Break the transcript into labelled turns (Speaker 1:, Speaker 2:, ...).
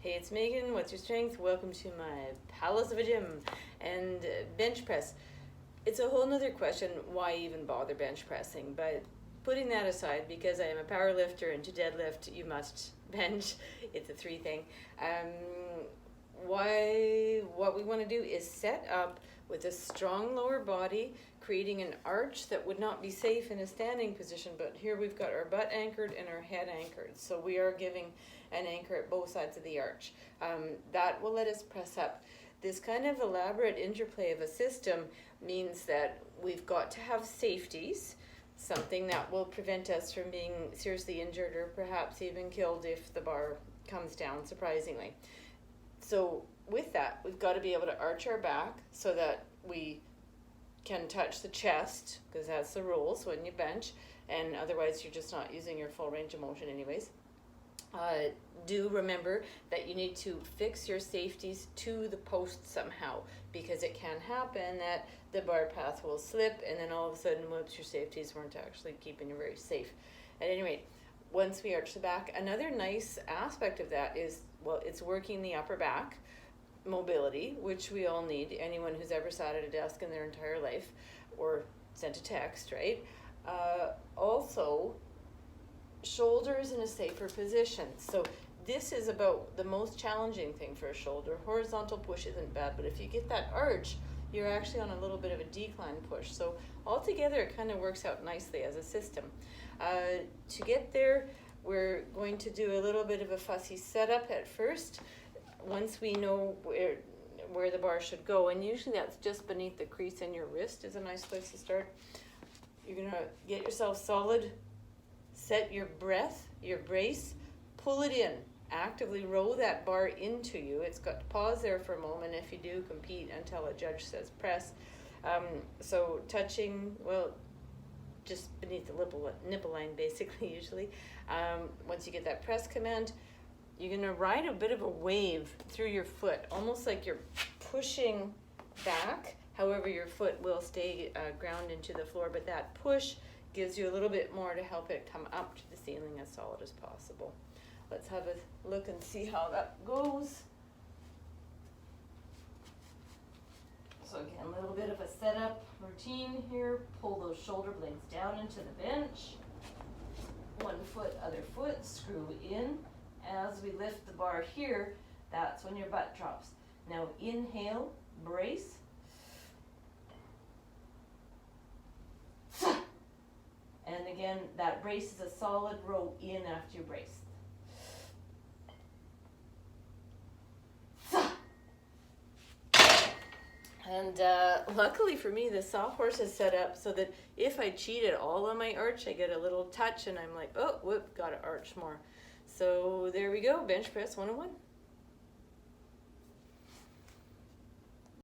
Speaker 1: Hey, it's Megan. What's your strength? Welcome to my palace of a gym and bench press. It's a whole nother question why even bother bench pressing, but putting that aside, because I am a power lifter and to deadlift you must bench, it's a three thing. What we want to do is set up with a strong lower body, creating an arch that would not be safe in a standing position, but here we've got our butt anchored and our head anchored, so we are giving an anchor at both sides of the arch. That will let us press up. This kind of elaborate interplay of a system means that we've got to have safeties, something that will prevent us from being seriously injured or perhaps even killed if the bar comes down, surprisingly. So with that, we've got to be able to arch our back so that we can touch the chest, because that's the rules when you bench, and otherwise you're just not using your full range of motion anyways. Do remember that you need to fix your safeties to the post somehow, because it can happen that the bar path will slip and then all of a sudden, whoops, your safeties weren't actually keeping you very safe. At any rate, once we arch the back, another nice aspect of that is, well, it's working the upper back mobility, which we all need. Anyone who's ever sat at a desk in their entire life or sent a text, right? Also, shoulders in a safer position. So this is about the most challenging thing for a shoulder. Horizontal push isn't bad, but if you get that arch, you're actually on a little bit of a decline push. So altogether, it kind of works out nicely as a system. To get there, we're going to do a little bit of a fussy setup at first. Once we know where the bar should go, and usually that's just beneath the crease in your wrist is a nice place to start. You're gonna get yourself solid, set your breath, your brace, pull it in, actively roll that bar into you. It's got to pause there for a moment if you do compete until a judge says press. So touching, well, just beneath the nipple line basically usually. Once you get that press command, you're going to ride a bit of a wave through your foot, almost like you're pushing back. However, your foot will stay ground into the floor, but that push gives you a little bit more to help it come up to the ceiling as solid as possible. Let's have a look and see how that goes. So again, a little bit of a setup routine here. Pull those shoulder blades down into the bench. One foot, other foot, screw in. As we lift the bar here, that's when your butt drops. Now inhale, brace. And again, that brace is a solid row in after you brace. And luckily for me, the sawhorse is set up so that if I cheat at all on my arch, I get a little touch and I'm like, oh, whoop, got to arch more. So there we go, bench press 101.